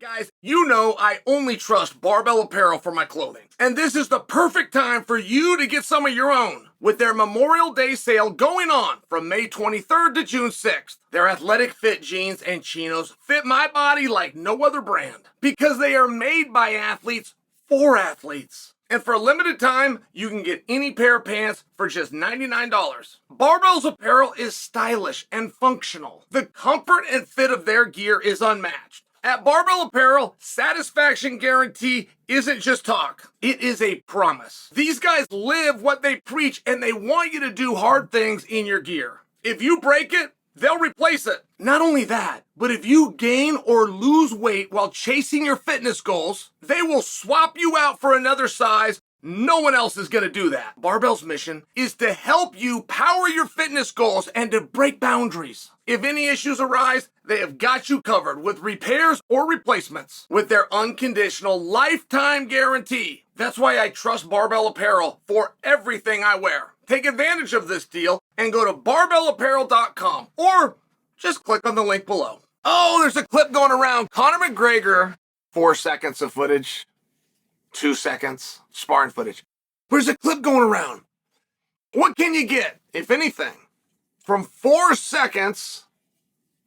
Guys, you know I only trust Barbell Apparel for my clothing. And this is the perfect time for you to get some of your own. With their Memorial Day sale going on from May 23rd to June 6th. Their athletic fit jeans and chinos fit my body like no other brand. Because they are made by athletes for athletes. And for a limited time, you can get any pair of pants for just $99. Barbell's apparel is stylish and functional. The comfort and fit of their gear is unmatched. At Barbell Apparel, satisfaction guarantee isn't just talk. It is a promise. These guys live what they preach and they want you to do hard things in your gear. If you break it, they'll replace it. Not only that, but if you gain or lose weight while chasing your fitness goals, they will swap you out for another size. No one else is going to do that. Barbell's mission is to help you power your fitness goals and to break boundaries. If any issues arise, they have got you covered with repairs or replacements with their unconditional lifetime guarantee. That's why I trust Barbell Apparel for everything I wear. Take advantage of this deal and go to barbellapparel.com or just click on the link below. Oh, there's a clip going around. Conor McGregor, 4 seconds of footage. 2 seconds, sparring footage. There's a clip going around. What can you get, if anything, from 4 seconds,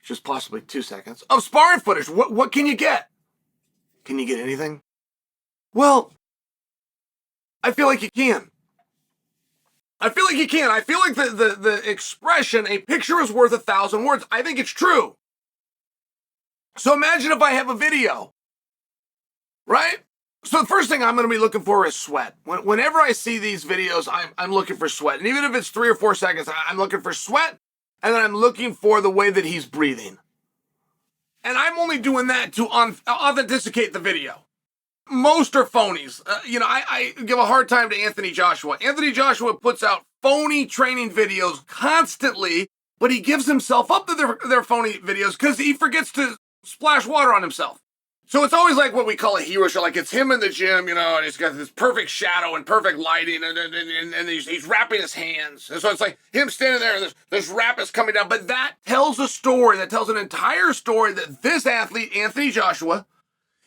just possibly 2 seconds, of sparring footage? What can you get? Can you get anything? Well, I feel like you can. I feel like you can. I feel like the expression, a picture is worth 1,000 words. I think it's true. So imagine if I have a video, right? So the first thing I'm going to be looking for is sweat. Whenever I see these videos, I'm looking for sweat. And even if it's 3 or 4 seconds, I'm looking for sweat. And then I'm looking for the way that he's breathing. And I'm only doing that to authenticate the video. Most are phonies. I give a hard time to Anthony Joshua. Anthony Joshua puts out phony training videos constantly, but he gives himself up to their phony videos because he forgets to splash water on himself. So it's always like what we call a hero show. Like it's him in the gym, and he's got this perfect shadow and perfect lighting, and he's wrapping his hands. And so it's like him standing there, and this wrap is coming down. But that tells a story, that tells an entire story that this athlete, Anthony Joshua,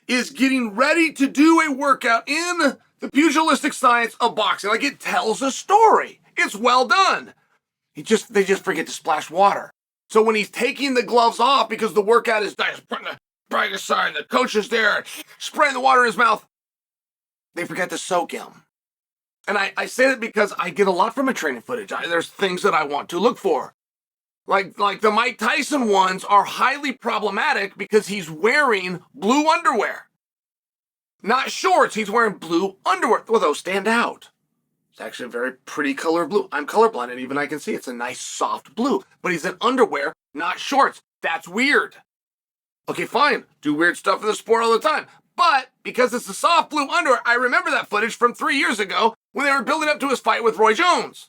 is getting ready to do a workout in the pugilistic science of boxing. Like it tells a story. It's well done. They just forget to splash water. So when he's taking the gloves off because the workout is nice, putting the practice side, the coach is there, spraying the water in his mouth, they forget to soak him. And I say that because I get a lot from my training footage. There's things that I want to look for. Like the Mike Tyson ones are highly problematic because he's wearing blue underwear. Not shorts, he's wearing blue underwear. Well, those stand out. It's actually a very pretty color of blue. I'm colorblind and even I can see it's a nice soft blue. But he's in underwear, not shorts. That's weird. Okay, fine. Do weird stuff in the sport all the time. But because it's a soft blue underwear, I remember that footage from 3 years ago when they were building up to his fight with Roy Jones.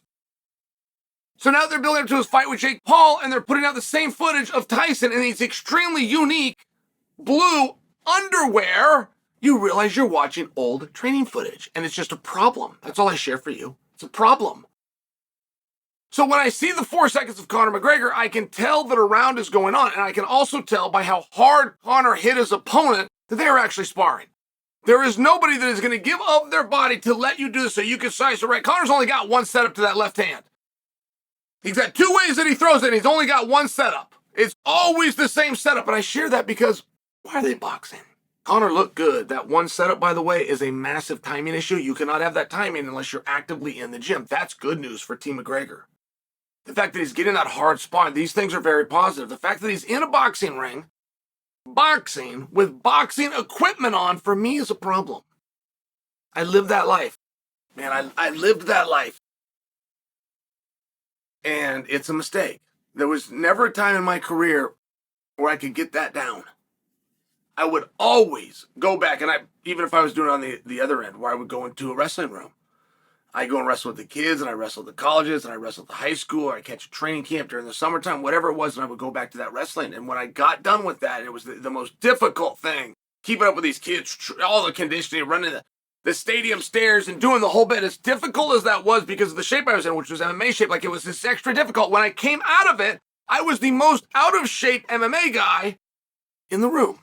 So now they're building up to his fight with Jake Paul, and they're putting out the same footage of Tyson in these extremely unique blue underwear. You realize you're watching old training footage, and it's just a problem. That's all I share for you. It's a problem. So when I see the 4 seconds of Conor McGregor, I can tell that a round is going on, and I can also tell by how hard Conor hit his opponent that they are actually sparring. There is nobody that is going to give up their body to let you do this so you can size the right. Conor's only got one setup to that left hand. He's got 2 ways that he throws it, and he's only got one setup. It's always the same setup, and I share that because why are they boxing? Conor looked good. That one setup, by the way, is a massive timing issue. You cannot have that timing unless you're actively in the gym. That's good news for Team McGregor. The fact that he's getting that hard spot, these things are very positive. The fact that he's in a boxing ring, boxing with boxing equipment on, for me is a problem. I lived that life. Man, I lived that life. And it's a mistake. There was never a time in my career where I could get that down. I would always go back, and even if I was doing it on the other end, where I would go into a wrestling room, I go and wrestle with the kids, and I wrestle at the colleges, and I wrestle at the high school, or I catch a training camp during the summertime, whatever it was, and I would go back to that wrestling. And when I got done with that, it was the most difficult thing, keeping up with these kids, all the conditioning, running the stadium stairs and doing the whole bit. As difficult as that was because of the shape I was in, which was MMA shape, like it was this extra difficult. When I came out of it, I was the most out of shape MMA guy in the room.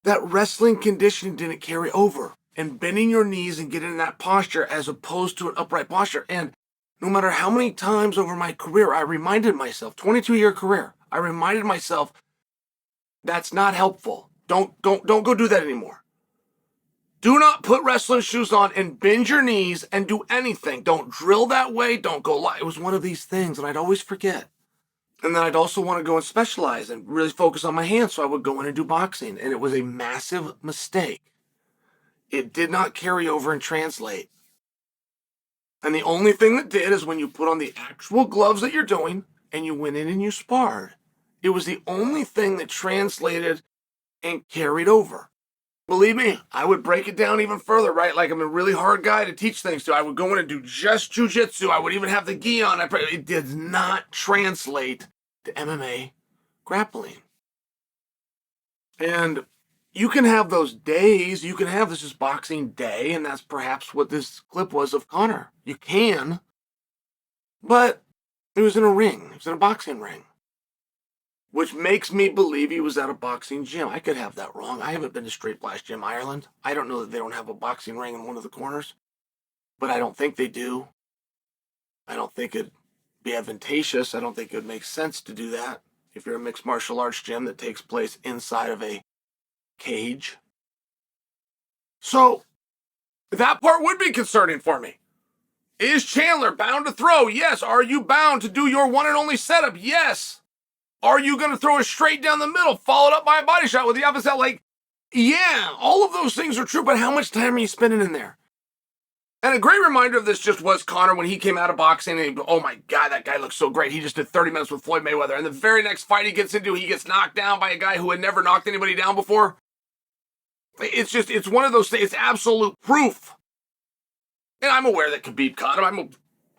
that wrestling conditioning didn't carry over, and bending your knees and getting in that posture as opposed to an upright posture. And no matter how many times over my career, I reminded myself, 22-year career, I reminded myself, that's not helpful. Don't go do that anymore. Do not put wrestling shoes on and bend your knees and do anything. Don't drill that way. Don't go live. It was one of these things, and I'd always forget. And then I'd also want to go and specialize and really focus on my hands, so I would go in and do boxing, and it was a massive mistake. It did not carry over and translate. And the only thing that did is when you put on the actual gloves that you're doing and you went in and you sparred. It was the only thing that translated and carried over. Believe me, I would break it down even further, right? Like I'm a really hard guy to teach things to. I would go in and do just jiu-jitsu. I would even have the gi on. It did not translate to MMA grappling. And you can have those days. You can have this is boxing day, and that's perhaps what this clip was of Conor. You can, but it was in a ring. It was in a boxing ring, which makes me believe he was at a boxing gym. I could have that wrong. I haven't been to Straight Blast Gym Ireland. I don't know that they don't have a boxing ring in one of the corners, but I don't think they do. I don't think it'd be advantageous. I don't think it would make sense to do that if you're a mixed martial arts gym that takes place inside of a cage. So that part would be concerning for me. Is Chandler bound to throw? Yes. Are you bound to do your one and only setup? Yes. Are you going to throw it straight down the middle, followed up by a body shot with the opposite? Like, yeah, all of those things are true, but how much time are you spending in there? And a great reminder of this just was Conor when he came out of boxing and oh my God, that guy looks so great. He just did 30 minutes with Floyd Mayweather. And the very next fight he gets into, he gets knocked down by a guy who had never knocked anybody down before. It's one of those things. It's absolute proof. And I'm aware that Khabib caught him.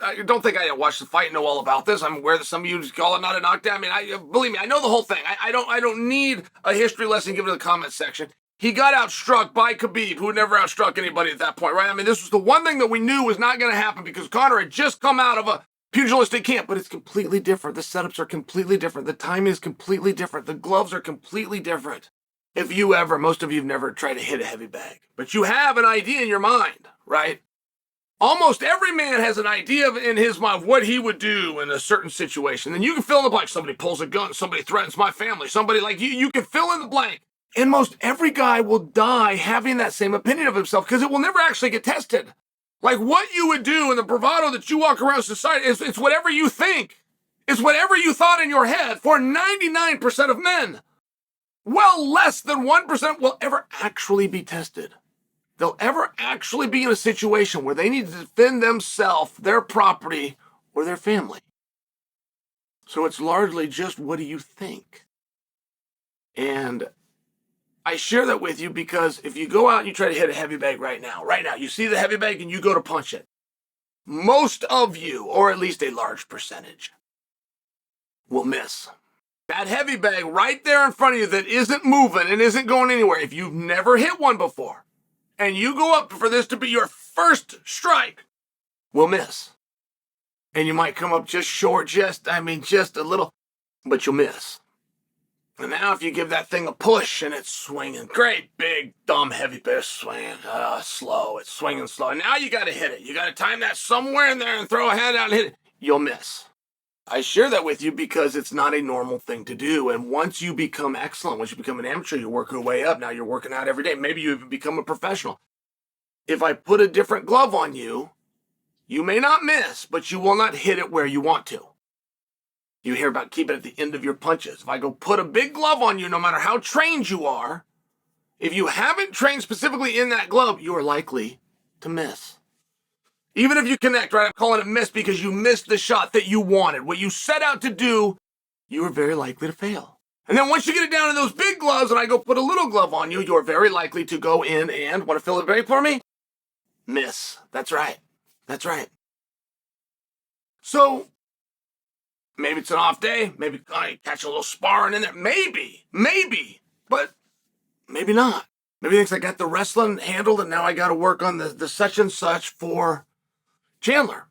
I don't think I watched the fight and know all about this. I'm aware that some of you just call it not a knockdown. I mean, believe me, I know the whole thing. I don't need a history lesson given to the comment section. He got outstruck by Khabib, who had never outstruck anybody at that point, right? I mean, this was the one thing that we knew was not going to happen because Conor had just come out of a pugilistic camp, but it's completely different. The setups are completely different. The timing is completely different. The gloves are completely different. If you ever, most of you have never tried to hit a heavy bag, but you have an idea in your mind, right? Almost every man has an idea in his mind of what he would do in a certain situation. And you can fill in the blank. Somebody pulls a gun. Somebody threatens my family. Somebody like you can fill in the blank. And most every guy will die having that same opinion of himself because it will never actually get tested. Like what you would do in the bravado that you walk around society, it's whatever you think. It's whatever you thought in your head for 99% of men. Well, less than 1% will ever actually be tested. They'll ever actually be in a situation where they need to defend themselves, their property, or their family. So it's largely just what do you think? And I share that with you because if you go out and you try to hit a heavy bag right now, you see the heavy bag and you go to punch it. Most of you, or at least a large percentage, will miss. That heavy bag right there in front of you that isn't moving and isn't going anywhere, if you've never hit one before, and you go up for this to be your first strike, will miss. And you might come up just short, just a little, but you'll miss. And now if you give that thing a push and it's swinging, great, big, dumb, heavy bag swinging, slow, it's swinging slow. And now you got to hit it. You got to time that somewhere in there and throw a hand out and hit it. You'll miss. I share that with you because it's not a normal thing to do. And once you become excellent, once you become an amateur, you work your way up. Now you're working out every day. Maybe you even become a professional. If I put a different glove on you, you may not miss, but you will not hit it where you want to. You hear about keeping it at the end of your punches. If I go put a big glove on you, no matter how trained you are, if you haven't trained specifically in that glove, you are likely to miss. Even if you connect, right? I'm calling it miss because you missed the shot that you wanted. What you set out to do, you are very likely to fail. And then once you get it down in those big gloves and I go put a little glove on you, you're very likely to go in and, want to fill it very for me? Miss. That's right. That's right. So, maybe it's an off day. Maybe I catch a little sparring in there. Maybe. But maybe not. Maybe he thinks I got the wrestling handled and now I got to work on the such and such for Chandler.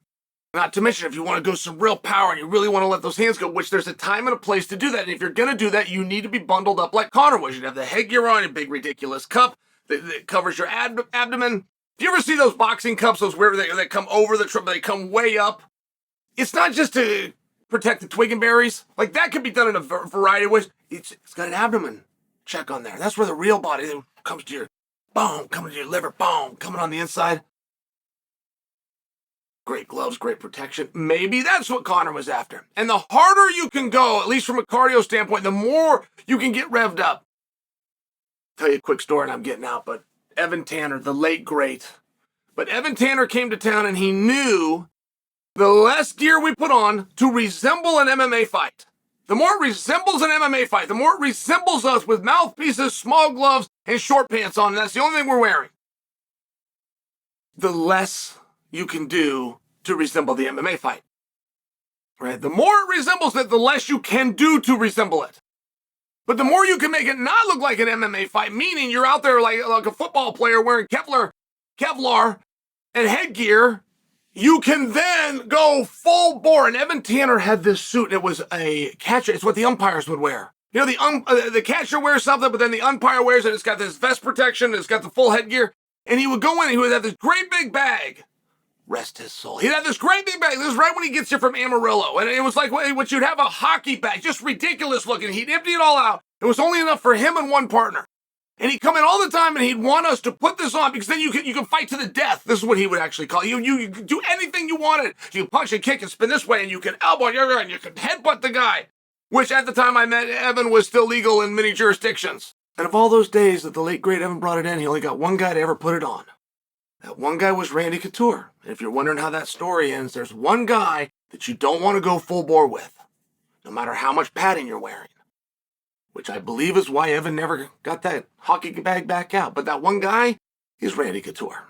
Not to mention, if you want to go some real power and you really want to let those hands go, which there's a time and a place to do that. And if you're going to do that, you need to be bundled up like Conor was. You'd have the headgear on, a big ridiculous cup that covers your abdomen. Do you ever see those boxing cups, those where they come over the they come way up? It's not just to protect the twig and berries. Like, that could be done in a variety of ways. It's got an abdomen check on there. That's where the real body comes to your boom, coming to your liver, boom, coming on the inside. Great gloves, great protection. Maybe that's what Conor was after. And the harder you can go, at least from a cardio standpoint, the more you can get revved up. Tell you a quick story and I'm getting out, but Evan Tanner, the late great. But Evan Tanner came to town and he knew the less gear we put on to resemble an MMA fight. The more it resembles an MMA fight, the more it resembles us with mouthpieces, small gloves, and short pants on, and that's the only thing we're wearing, the less you can do to resemble the MMA fight. Right? The more it resembles it, the less you can do to resemble it. But the more you can make it not look like an MMA fight, meaning you're out there like a football player wearing Kevlar and headgear, you can then go full bore. And Evan Tanner had this suit. It was a catcher. It's what the umpires would wear. You know, the catcher wears something, but then the umpire wears it. It's got this vest protection. It's got the full headgear. And he would go in and he would have this great big bag. Rest his soul. He'd have this great big bag. This is right when he gets here from Amarillo. And it was like what you'd have a hockey bag, just ridiculous looking. He'd empty it all out. It was only enough for him and one partner. And he'd come in all the time and he'd want us to put this on because then you can fight to the death. This is what he would actually call it. You could do anything you wanted. You could punch and kick and spin this way and you could elbow and you could headbutt the guy. Which at the time I met Evan was still legal in many jurisdictions. And of all those days that the late great Evan brought it in, he only got one guy to ever put it on. That one guy was Randy Couture. And if you're wondering how that story ends, there's one guy that you don't want to go full bore with, no matter how much padding you're wearing. Which I believe is why Evan never got that hockey bag back out. But that one guy is Randy Couture.